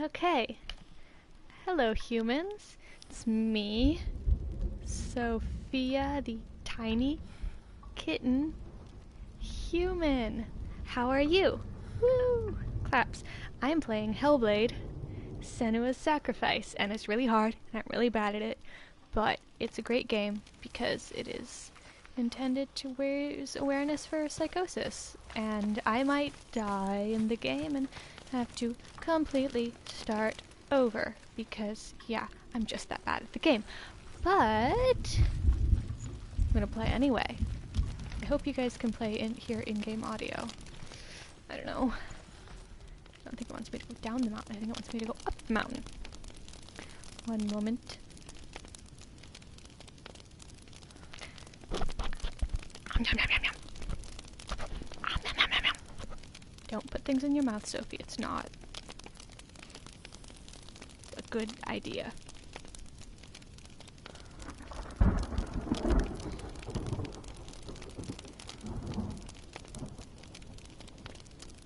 Okay. Hello, humans. It's me, Sophia, the tiny kitten human. How are you? Woo! Claps. I'm playing Hellblade, Senua's Sacrafice, and it's really hard, and I'm really bad at it, but it's a great game because it is intended to raise awareness for psychosis, and I might die in the game and have to completely start over because, yeah, I'm just that bad at the game. But I'm gonna play anyway. I hope you guys can hear in-game audio. I don't know. I don't think it wants me to go down the mountain. I think it wants me to go up the mountain. One moment. Don't put things in your mouth, Sophie. It's not a good idea.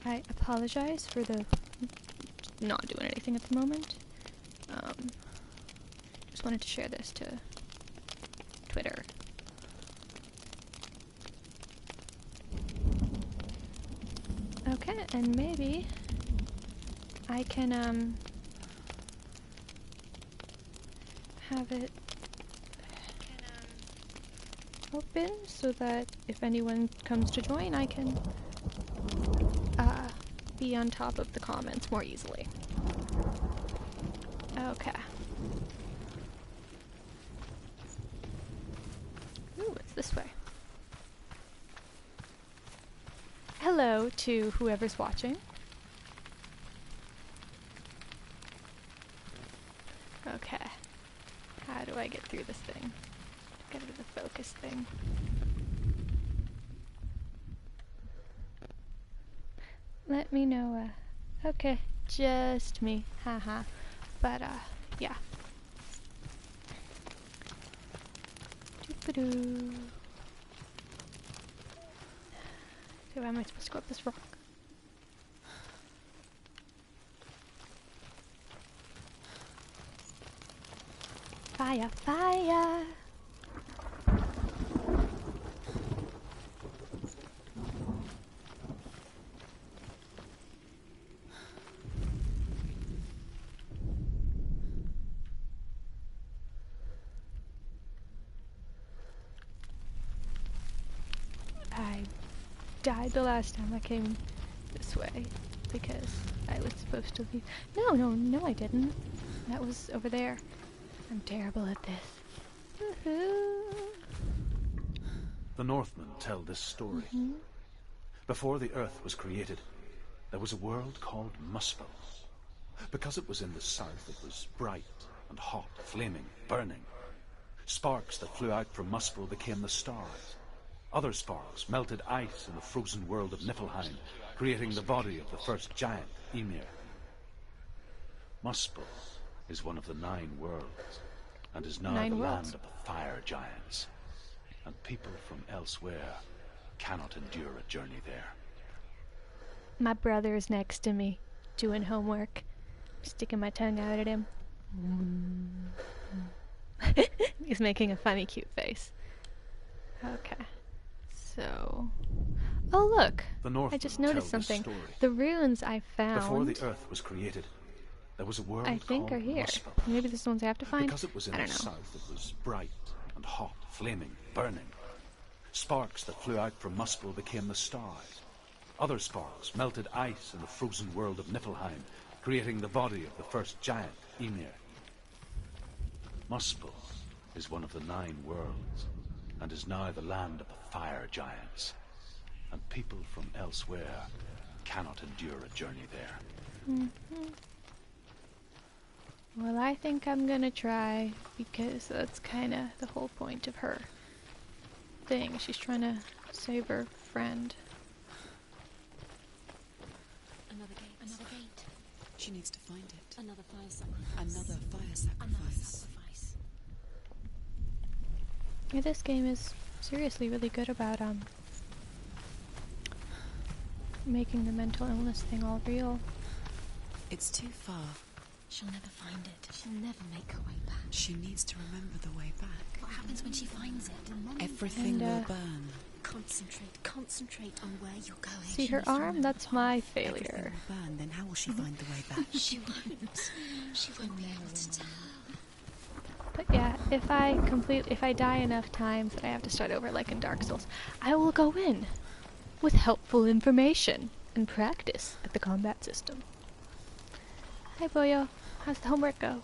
I apologize for the not doing anything at the moment. Just wanted to share this to Twitter. Okay, and maybe I can have it open so that if anyone comes to join, I can be on top of the comments more easily. Okay. Ooh, it's this way. Hello to whoever's watching. Okay. How do I get through this thing? Get to the focus thing. Let me know, okay, just me, haha, but, yeah. Doo-ba-doo. So how am I supposed to go up this rock? Fire, fire! I died the last time I came this way because I was supposed to leave. No, I didn't. That was over there. I'm terrible at this. Woohoo! The Northmen tell this story. Before the earth was created, there was a world called Muspel. Because it was in the south, it was bright and hot, flaming, burning. Sparks that flew out from Muspel became the stars. Other sparks melted ice in the frozen world of Niflheim, creating the body of the first giant, Ymir. Muspel is one of the 9 worlds, and is now the land of the fire giants. And people from elsewhere cannot endure a journey there. My brother is next to me, doing homework. Sticking my tongue out at him. He's making a funny, cute face. Okay. So... Oh, look! I just noticed something. The runes I found... Before the earth was created, there was a world I think are here. Muspel. Maybe this is the ones I have to find? Because it was in the south, it was bright and hot, flaming, burning. Sparks that flew out from Muspel became the stars. Other sparks melted ice in the frozen world of Niflheim, creating the body of the first giant, Ymir. Muspel is one of the 9 worlds, and is now the land of the fire giants. And people from elsewhere cannot endure a journey there. Well, I think I'm gonna try, because that's kinda the whole point of her thing. She's trying to save her friend. Another gate. She needs to find it. Another fire sacrifice. Another fire sacrifice. Yeah, this game is seriously really good about, making the mental illness thing all real. It's too far. She'll never find it. She'll never make her way back. She needs to remember the way back. What happens when she finds it? Everything And, will burn. Concentrate on where you're going. See her arm? That's my failure. Everything will burn, then how will she find the way back? She won't. She won't be able to tell. But yeah, if I die enough times that I have to start over like in Dark Souls, I will go in with helpful information and practice at the combat system. Hi Boyo, how's the homework go?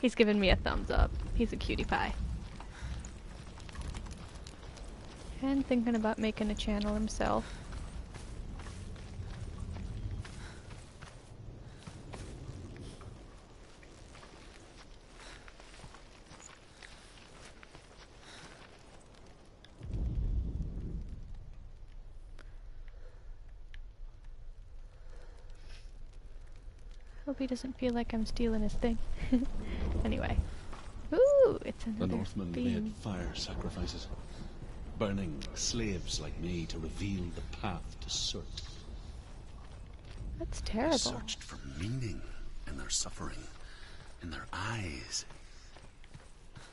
He's giving me a thumbs up. He's a cutie pie. And thinking about making a channel himself. Hope he doesn't feel like I'm stealing his thing. Anyway. Ooh, it's another The Northmen beam. made fire sacrifices, burning slaves like me to reveal the path to Surt. That's I terrible. searched for meaning in their suffering, in their eyes.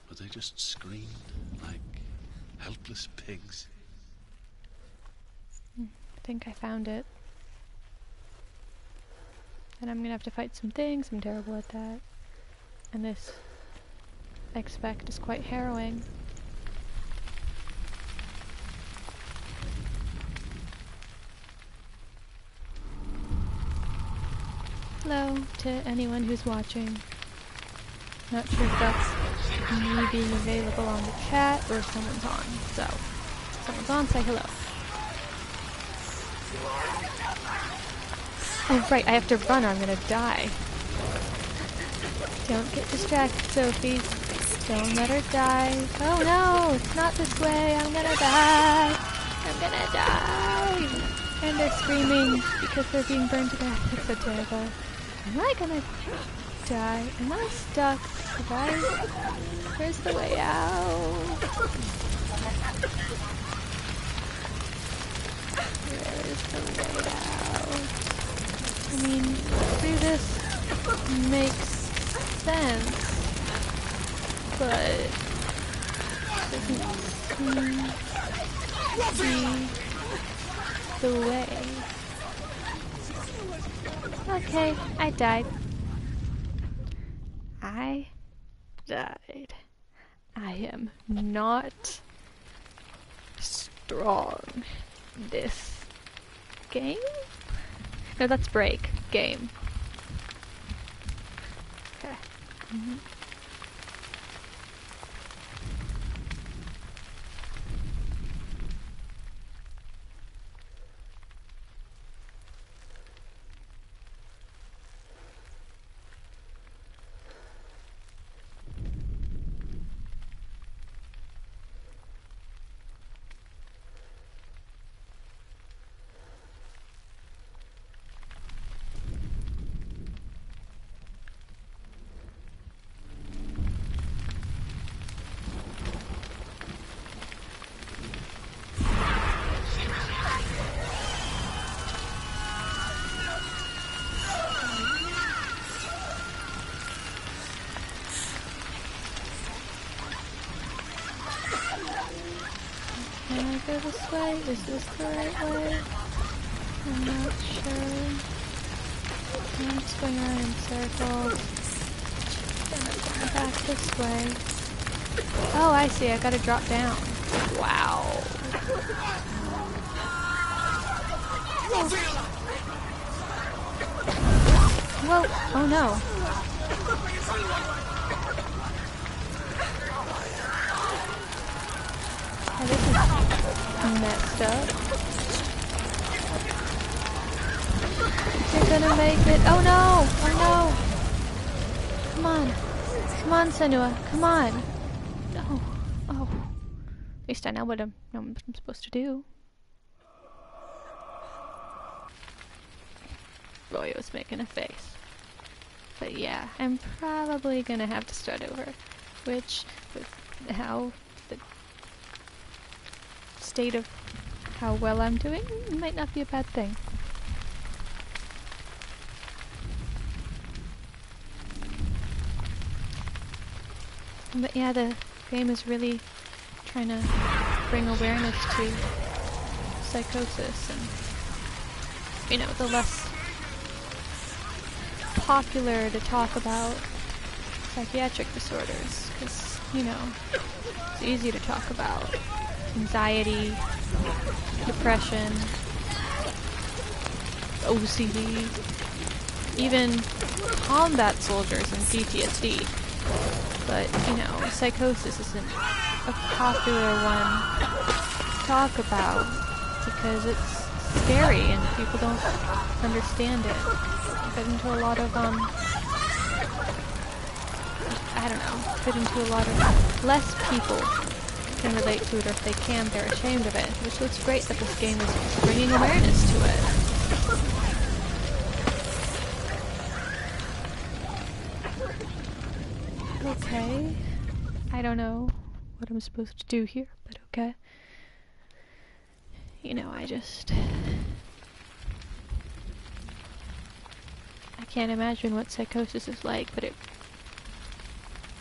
But they just screamed like helpless pigs. I think I found it. And I'm gonna have to fight some things. I'm terrible at that. And this, I expect, is quite harrowing. Hello to anyone who's watching. Not sure if that's me being available on the chat or if someone's on. So, if someone's on, say hello. Oh right, I have to run or I'm gonna die. Don't get distracted, Sophie. Don't let her die. Oh no, it's not this way. I'm gonna die. I'm gonna die. And they're screaming because they're being burned to death. It's so terrible. Am I gonna die? Am I stuck? Where's the way out? Where is the way out? I mean, through this makes sense, but doesn't seem to be the way. Okay, I died. I died. I am not strong. This game? No, that's break. Game. Okay. Can I go this way? Is this the right way? I'm not sure. I'm just going around in circles. Then I'm going back this way. Oh, I see. I gotta drop down. Wow. Whoa. Oh no. Oh, this is messed up. You're gonna make it. Oh no! Oh no! Come on. Come on, Senua. Come on. No. Oh. At least I know what I'm supposed to do. Roy was making a face. But yeah, I'm probably gonna have to start over. Which, with how the state of how well I'm doing, it might not be a bad thing. But yeah, the game is really trying to bring awareness to psychosis and, you know, the less popular to talk about psychiatric disorders, because, you know, it's easy to talk about anxiety, depression, OCD, even combat soldiers and PTSD. But, you know, psychosis isn't a popular one to talk about because it's scary and people don't understand it. Fit into a lot of, I don't know, fit into a lot of less people can relate to it, or if they can, they're ashamed of it. Which looks great that this game is bringing awareness to it. Okay. I don't know what I'm supposed to do here, but okay. You know, I can't imagine what psychosis is like, but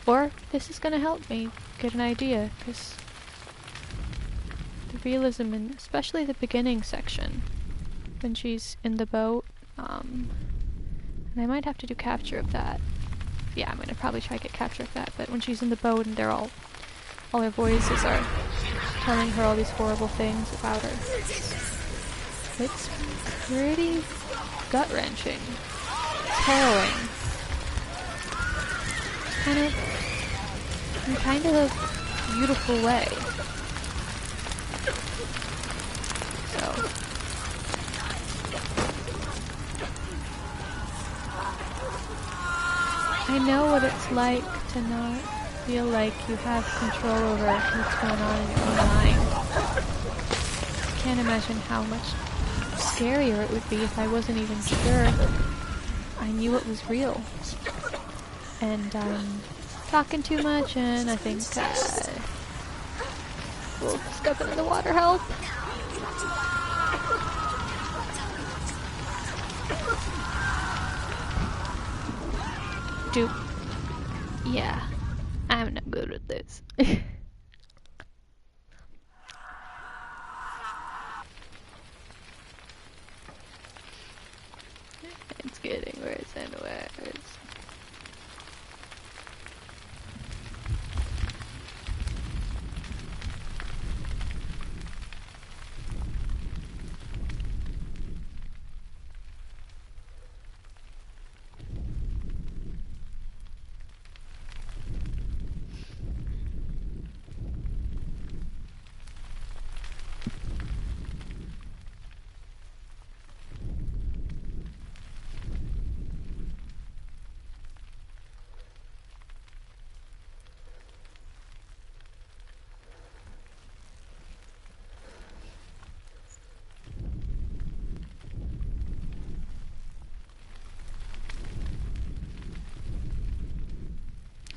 or this is gonna help me get an idea, because the realism, and especially the beginning section, when she's in the boat, and I might have to do capture of that. Yeah, I'm gonna probably try to get capture of that, but when she's in the boat and they're all their voices are telling her all these horrible things about her, it's pretty gut-wrenching. Harrowing. In kind of a beautiful way. So. I know what it's like to not feel like you have control over what's going on in your own mind. I can't imagine how much scarier it would be if I wasn't even sure I knew it was real. And I'm talking too much, and I think we'll stepping in the water help. Dude, yeah, I'm not good at this. It's getting worse and worse.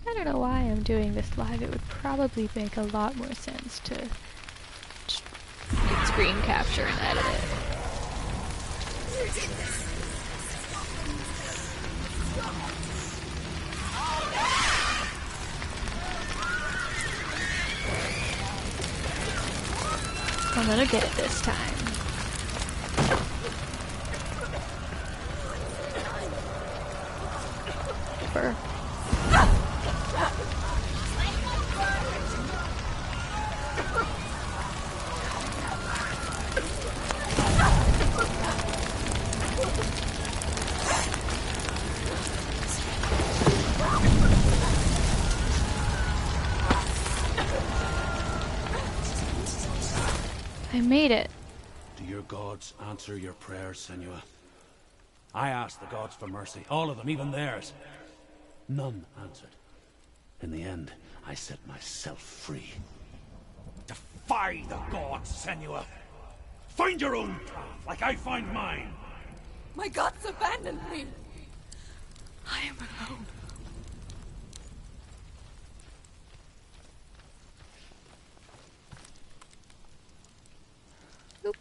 I don't know why I'm doing this live. It would probably make a lot more sense to just hit screen capture and edit it. I'm gonna get it this time. Purr. I made it. Do your gods answer your prayers, Senua? I asked the gods for mercy, all of them, even theirs. None answered. In the end, I set myself free. Defy the gods, Senua! Find your own path, like I find mine! My gods abandoned me! I am alone. Oop.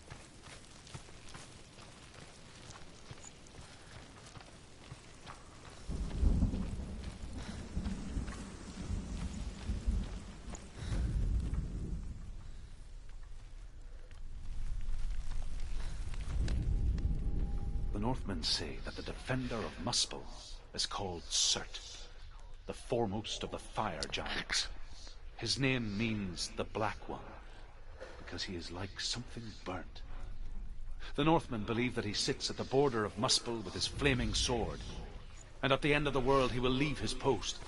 The Northmen say that the defender of Muspel is called Surt, the foremost of the fire giants. His name means the Black One, because he is like something burnt. The Northmen believe that he sits at the border of Muspel with his flaming sword, and at the end of the world he will leave his post.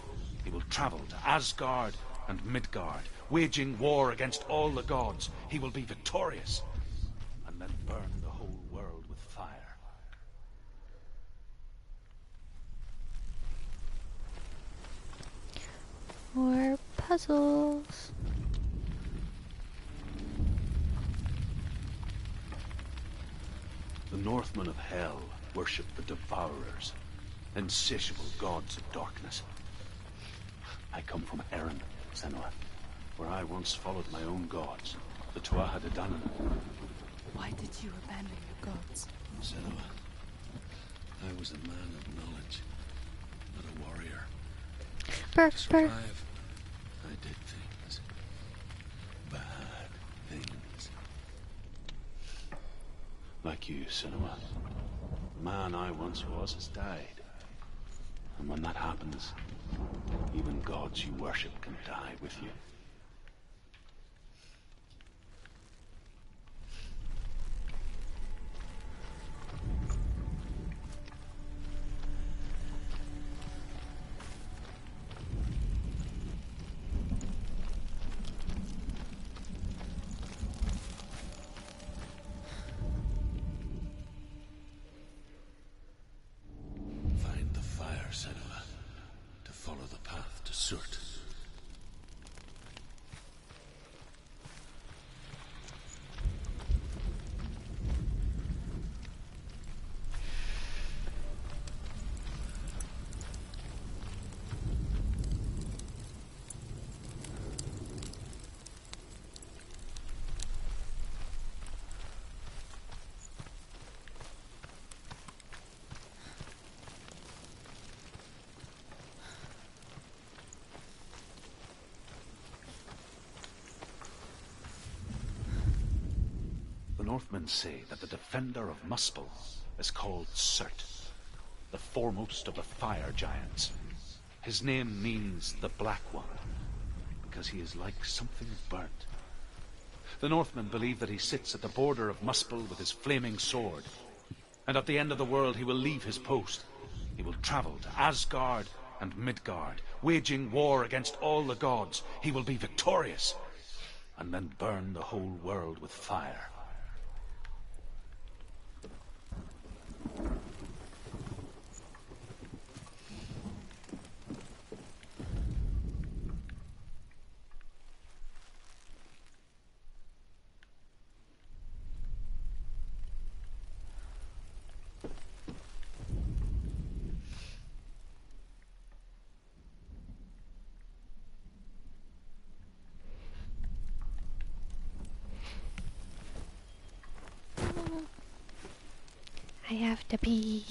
He will travel to Asgard and Midgard, waging war against all the gods. He will be victorious, and then burn the whole world with fire. More puzzles. The Northmen of Hell worship the Devourers, insatiable gods of darkness. I come from Erin, Senua, where I once followed my own gods, the Tuatha De Danann. Why did you abandon your gods? Senua, I was a man of knowledge, not a warrior. Purr, To purr. survive, I did things. Bad things. Like you, Senua. The man I once was has died. And when that happens, even gods you worship can die with you. Find the fire, Senua, to follow the path to Surt. The Northmen say that the defender of Muspel is called Surt, the foremost of the fire giants. His name means the Black One, because he is like something burnt. The Northmen believe that he sits at the border of Muspel with his flaming sword, and at the end of the world he will leave his post. He will travel to Asgard and Midgard, waging war against all the gods. He will be victorious, and then burn the whole world with fire. I have to pee.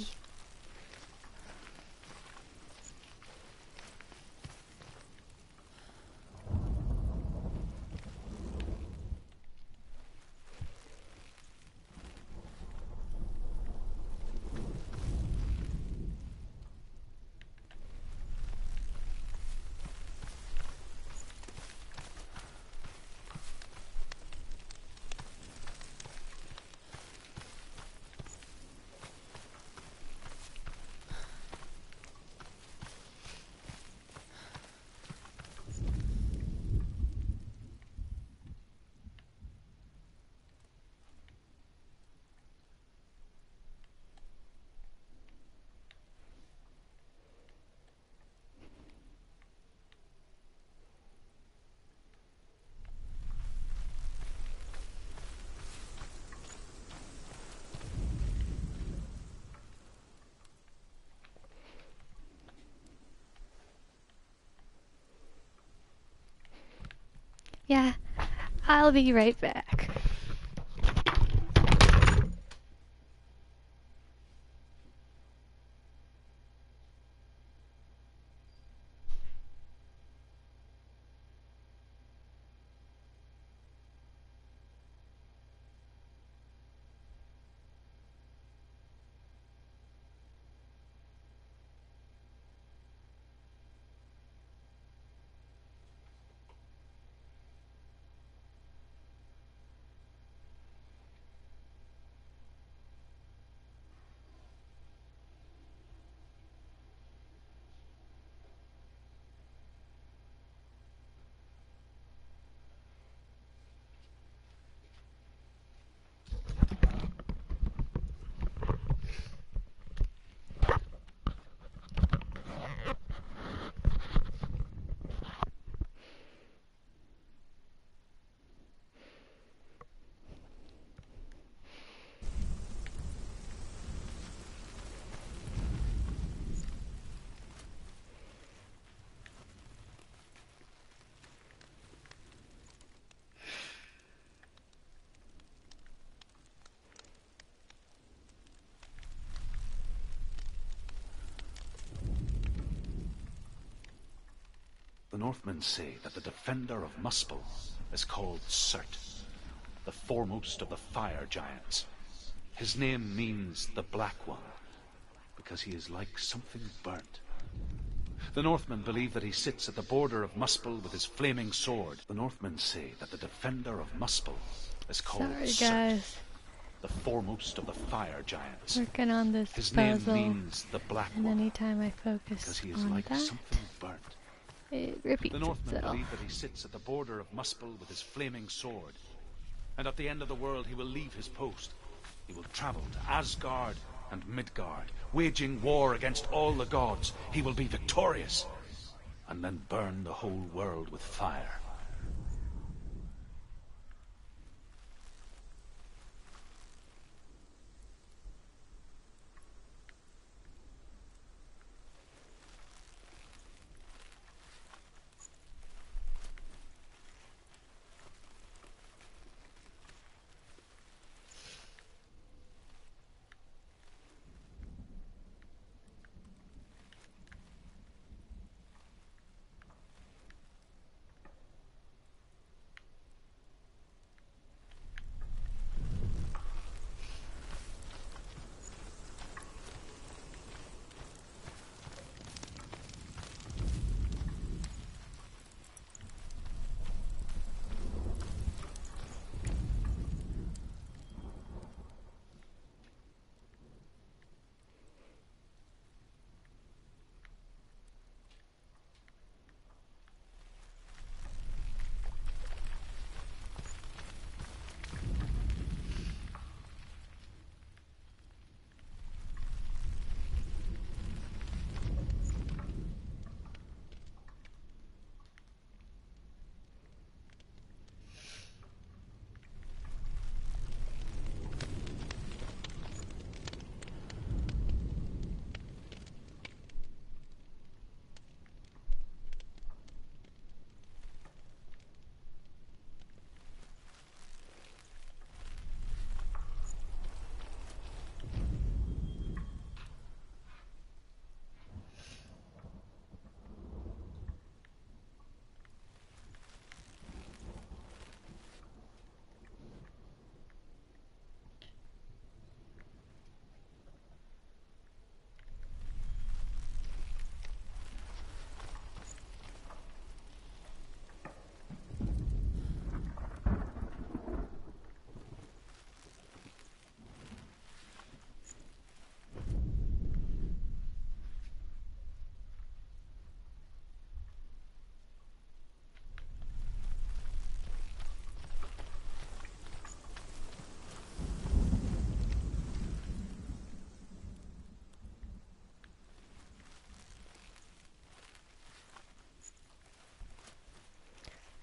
Yeah, I'll be right back. The Northmen say that the defender of Muspel is called Surt, the foremost of the fire giants. His name means the Black One, because he is like something burnt. The Northmen believe that he sits at the border of Muspel with his flaming sword. The Northmen say that the defender of Muspel is called Sorry, Surt, guys. the foremost of the fire giants. Working on this His puzzle. name means the Black And One, anytime I because focus he is on like that, something burnt. it repeats The Northmen itself. believe that he sits at the border of Muspel with his flaming sword. And at the end of the world he will leave his post. He will travel to Asgard and Midgard, waging war against all the gods. He will be victorious, and then burn the whole world with fire.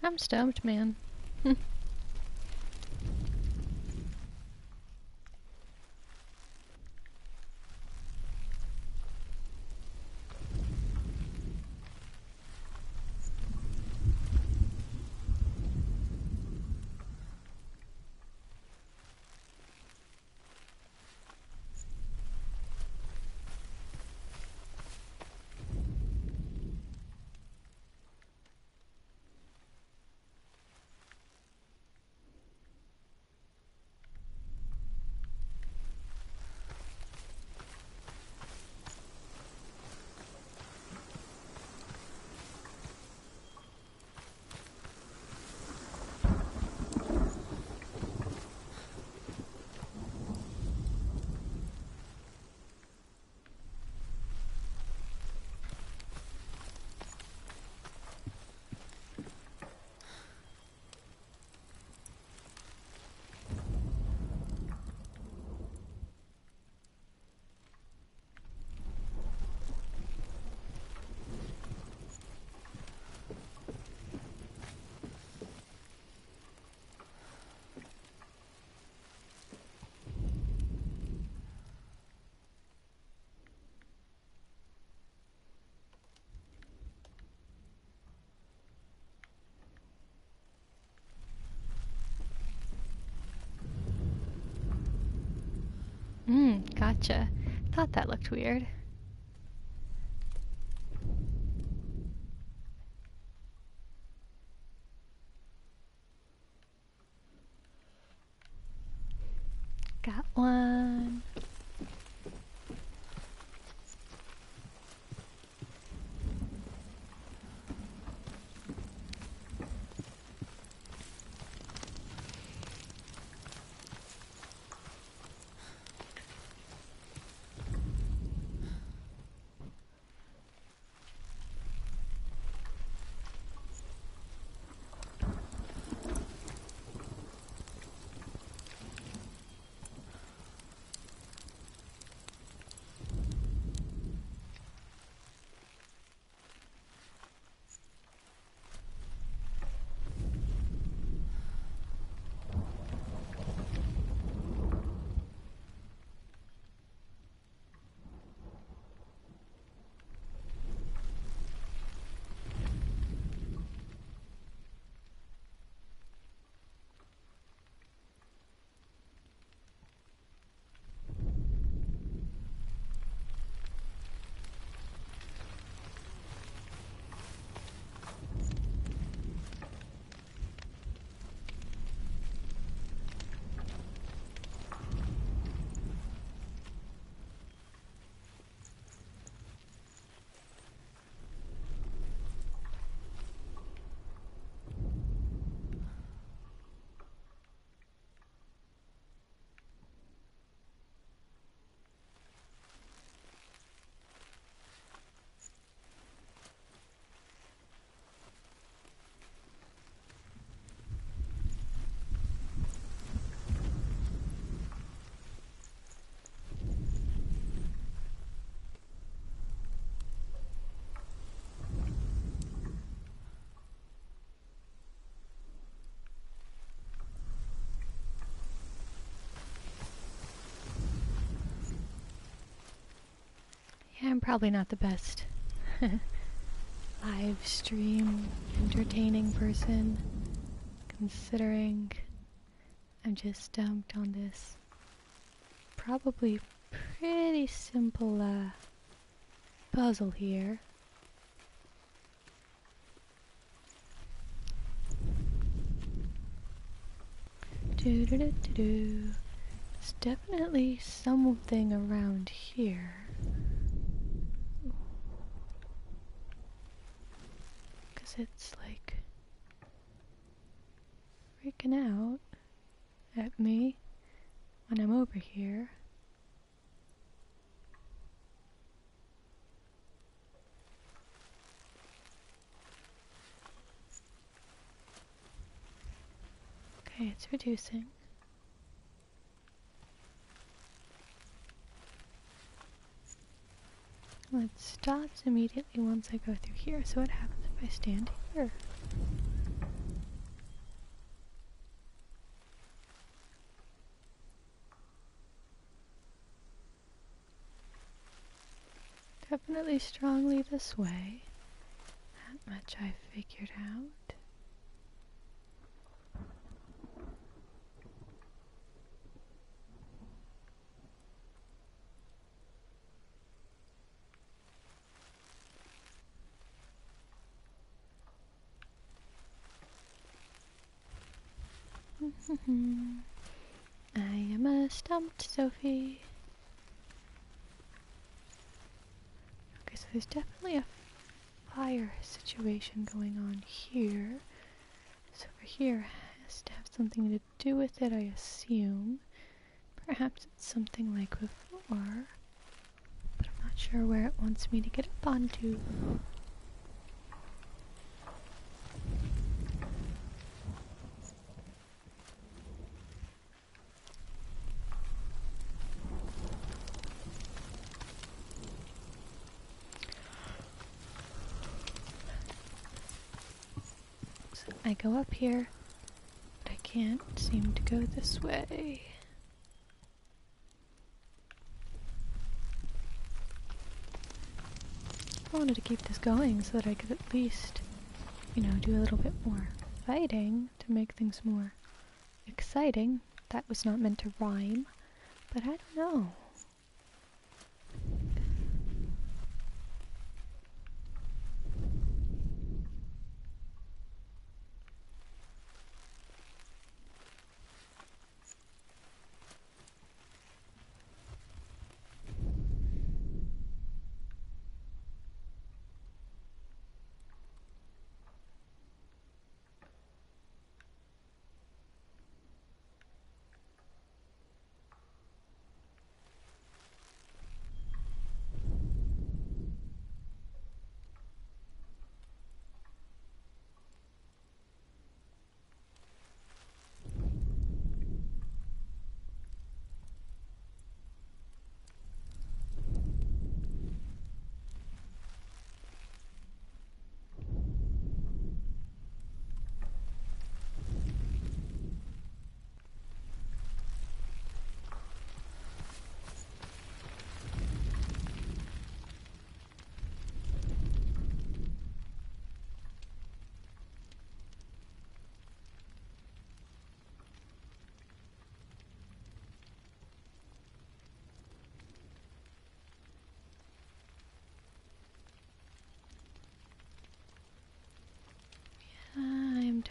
I'm stumped, man. Gotcha. Thought that looked weird. Got one. Yeah, I'm probably not the best live stream entertaining person, considering I'm just stumped on this probably pretty simple puzzle here. Do-do-do-do-do. There's definitely something around here. Because it's like freaking out at me when I'm over here. Okay, it's reducing. Well, it stops immediately once I go through here, so what happens if I stand here? Definitely strongly this way. That much I figured out. I am a stumped Sophie. Okay, so there's definitely a fire situation going on here. So over here has to have something to do with it, I assume. Perhaps it's something like before, but I'm not sure where it wants me to get up onto. So I go up here, but I can't seem to go this way. I wanted to keep this going so that I could at least, you know, do a little bit more fighting to make things more exciting. That was not meant to rhyme, but I don't know.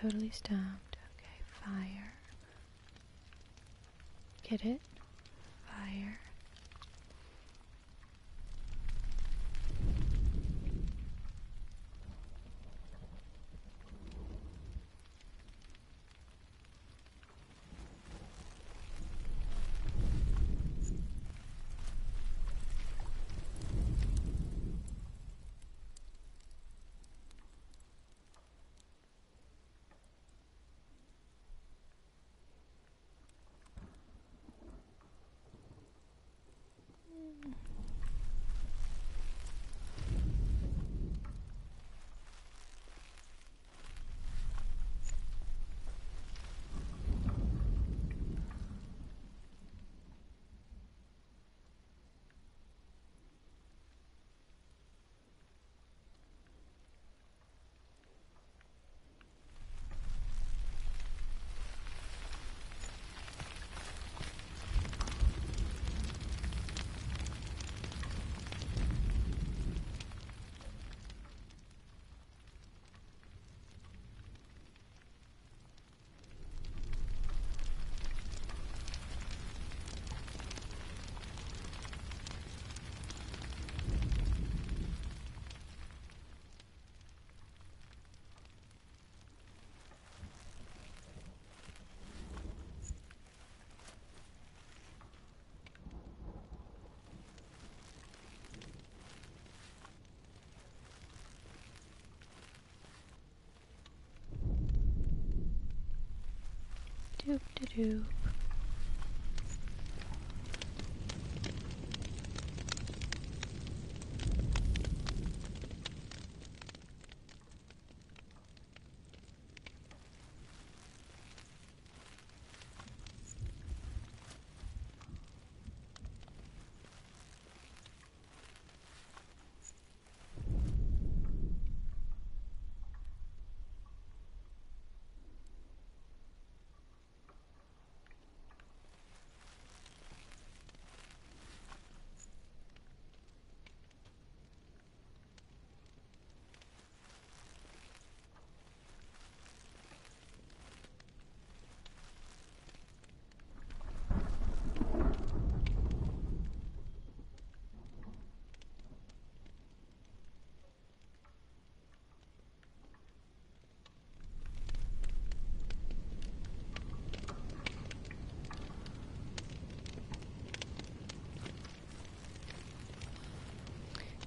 totally stumped. Okay, fire. Get it? Fire. Doop de doop.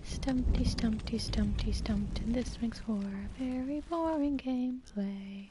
Stumpty, stumpty, stumpty, stumped, and this makes for a very boring gameplay.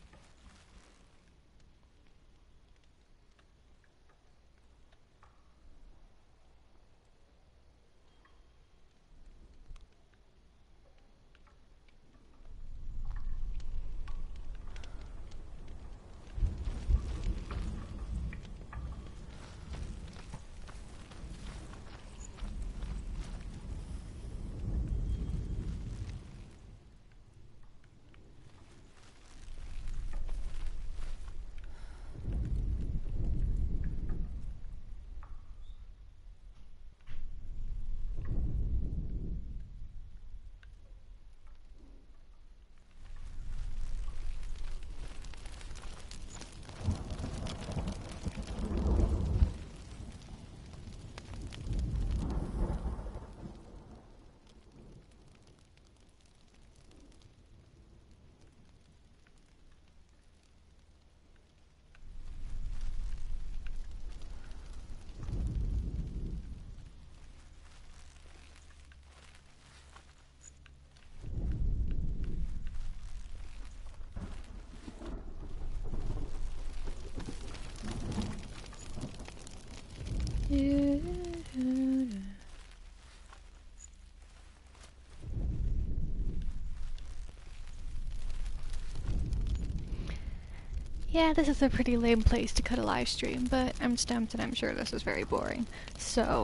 Yeah, this is a pretty lame place to cut a live stream, but I'm stumped and I'm sure this is very boring. So,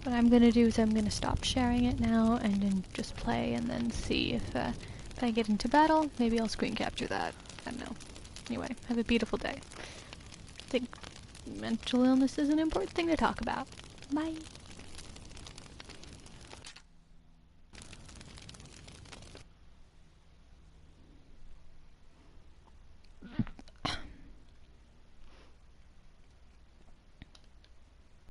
what I'm gonna do is I'm gonna stop sharing it now and then just play and then see if I get into battle. Maybe I'll screen capture that. I don't know. Anyway, have a beautiful day. I think mental illness is an important thing to talk about. Bye.